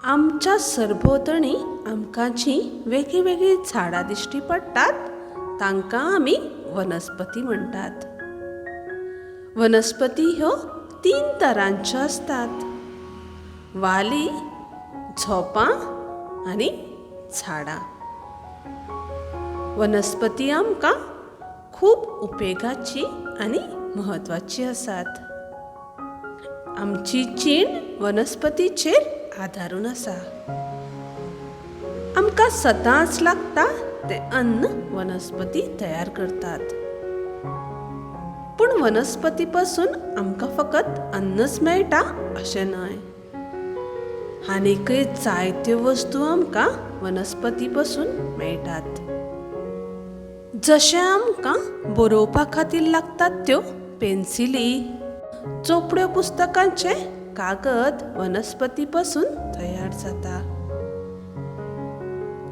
आमच्या सरभोंवतणी आमकां जी वेगळी वेगळी झाडां दिश्टी पडटात तांकां आमी वनस्पती म्हणटात. वनस्पती ह्यो 3 तरांच्यो असतात: वाली, झोपां आनी झाडां. वनस्पती आमकां खूब उपेगाची आनी म्हत्वाची आसात. आमची जीण वनस्पतीचेर आदारून आसा. आमकां सदांच लागता तें अन्न वनस्पती तयार करतात. पूण वनस्पती पासून आमकां फकत अन्नच मेळटा अशें न्हय. आनीकय जायत्यो वस्तू आमकां वनस्पती पासून मेळटात. जशें आमकां बरोवपा खातीर लागतात त्यो पेन्सिली, चोपड्यो पुस्तकांचे कागद वनस्पती पासून तयार जाता.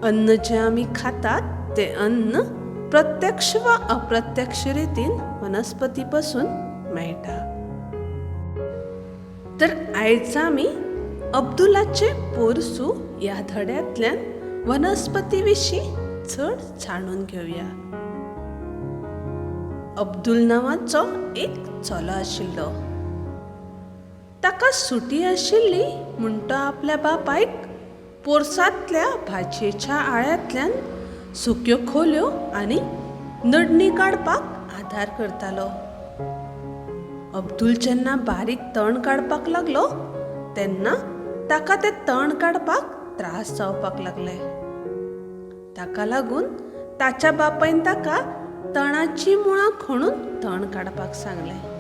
अन्न जें आमी खातात तें अन्न प्रत्यक्ष वा अप्रत्यक्ष रितीन वनस्पती पासून मेळटा. तर आयज आमी अब्दुलाचे पोरसू ह्या धड्यांतल्यान वनस्पती विशीं चड जाणून घेवया. अब्दुल नांवाचो एक चलो आशिल्लो. ताका सुटी आशिल्ली म्हूण तो आपल्या बापायक पोरसांतल्या भाजयेच्या आळ्यांतल्यान सुक्यो खोल्यो आनी नडणी काडपाक आदार करतालो. अब्दुल जेन्ना बारीक तण काडपाक लागलो तेन्ना ताका तें तण काडपाक त्रास जावपाक लागले. ताका लागून ताच्या बापायन ताका तणाची मुळां खणून तण काडपाक सांगलें.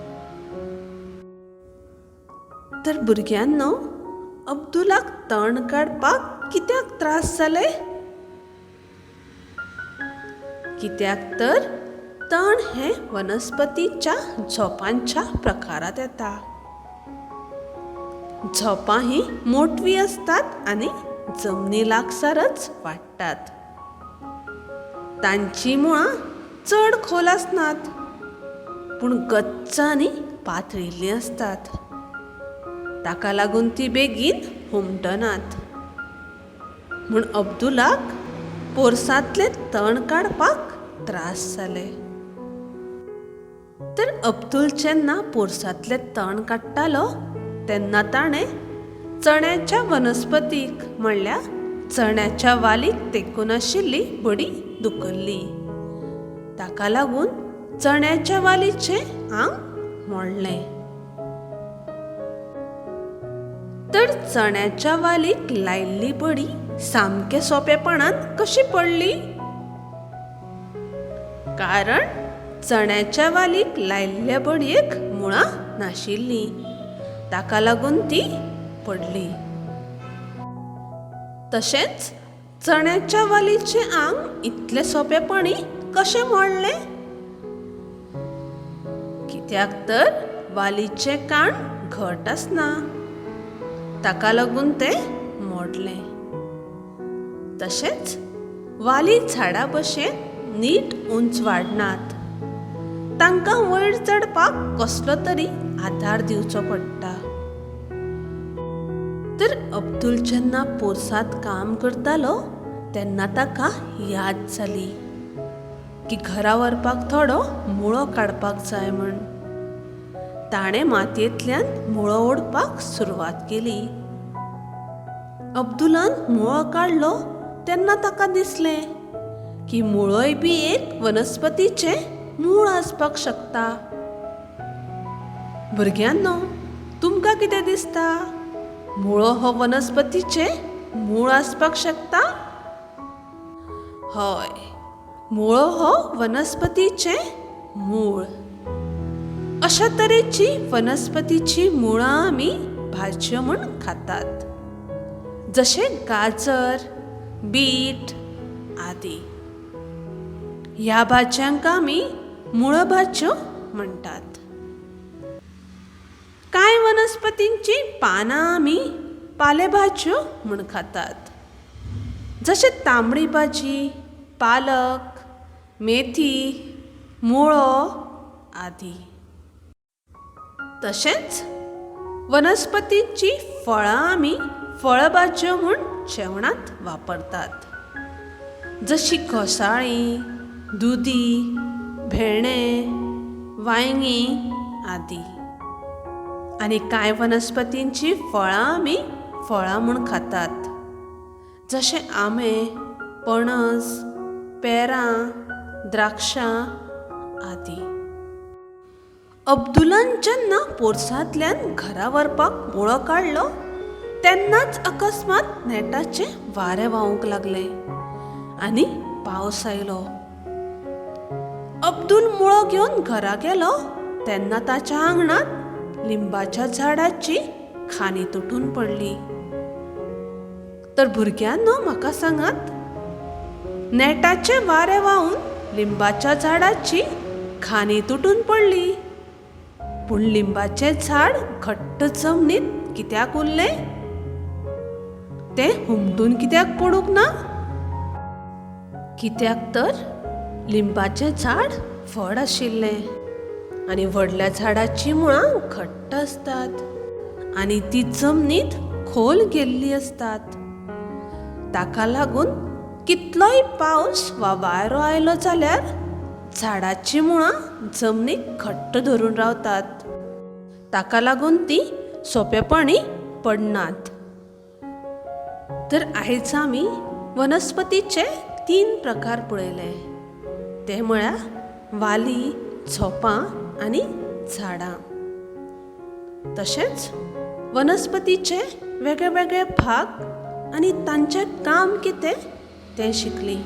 तर भुरग्यांनो, अब्दुलाक तण काडपाक कित्याक त्रास जाले? कित्याक तर तण हें वनस्पतीच्या झोपांच्या प्रकारांत येता. झोपां ही मोटवीं असतात आनी जमनी लागसारच वाडटात. तांची मुळां चड खोल आसनात, पूण गच्च आनी पातळिल्लीं असतात. ताका लागून ती बेगीन हुमटनात. म्हूण अब्दुलाक पोरसांतले तण काडपाक त्रास जाले. तर अब्दुल जेन्ना पोरसांतले तण काडटालो तेन्ना ताणें चण्याच्या वनस्पतीक म्हणल्यार चण्याच्या वालीक तेंकून आशिल्ली बडी धुकल्ली. ताका लागून चण्याच्या वालीचें आंग मोडलें. तर चण्याच्या वालीक लायिल्ली बडी सामके सोंपेपणान कशी पडली? कारण चण्याच्या वालीक लायिल्ल्या बडयेक मुळां नाशिल्लीं. ताका लागून ती पडली. तशेंच चण्याच्या वालीचें आंग इतलें सोंपेपणी कशें मोडलें? कित्याक तर वालीचें कांड घट आसना. ताका लागून तें मोडलें. तशेंच वाली झाडां भशेन नीट उंच वाडनात. तांकां वयर चडपाक कसलो तरी आदार दिवचो पडटा. तर अब्दुल जेन्ना पोरसांत काम करतालो तेन्ना ताका याद जाली की घरा व्हरपाक थोडो मुळो काडपाक जाय म्हूण. ताणें मातयेंतल्यान मुळो ओडपाक सुरवात केली. अब्दुलान मुळो काडलो तेन्ना ताका दिसलें की मुळोय बी एक वनस्पतीचें मूळ आसपाक शकता. भुरग्यांनो, तुमकां कितें दिसता? मुळो हो वनस्पतीचें मूळ आसपाक शकता? हय, मुळो हो वनस्पतीचें मूळ. अशा तरेची वनस्पतीची मुळां आमी भाजयो म्हूण खातात, जशें गाजर, बीट आदी. ह्या भाजयांक आमी मुळ भाजयो म्हणटात. कांय वनस्पतींची पानां आमी पालेभाजयो म्हूण खातात, जशें तांबडी भाजी, पालक, मेथी, मुळो आदी. तशेंच वनस्पतींची फळां आमी फळभाज्यो म्हूण जेवणात वापरतात, जशी घोसाळीं, दुदी, भेंडे, वांयगी आदी. आनी कांय वनस्पतींची फळां आमी फळां म्हूण खातात, जशे आंबे, पणस, पेरां, द्राक्षां आदी. अब्दुलान जेन्ना पोरसांतल्यान घरा व्हरपाक मुळो काडलो तेन्नाच अकस्मात नेटाचे वारे व्हांवूंक लागले आनी पावस आयलो. अब्दुल मुळो घेवन घरा गेलो तेन्ना ताच्या आंगणात लिंबाच्या झाडाची खानी तुटून पडली. तर भुरग्यांनो, म्हाका सांगात, नेटाचे वारे व्हांवून लिंबाच्या झाडाची खानी तुटून पडली, पूण लिंबाचे झाड घट्ट जमनीत कित्याक उरलें? तें हुमटून कित्याक पडूंक ना? कित्याक तर लिंबाचें झाड व्हड आशिल्लें आनी व्हडल्या झाडाची मुळां घट्ट आसतात आनी ती जमनीत खोल गेल्ली असतात. ताका लागून कितलोय पावस वा वारो आयलो जाल्यार झाडाची मुळां जमनीक घट्ट धरून रावतात. ताका लागून ती सोंपेपणी पडनात. तर आयज आमी वनस्पतीचे 3 प्रकार पळयले, ते म्हळ्यार वाली, झोपां आनी झाडां. तशेंच वनस्पतीचे वेगळे वेगळे भाग आनी तांचें काम कितें तें शिकलीं.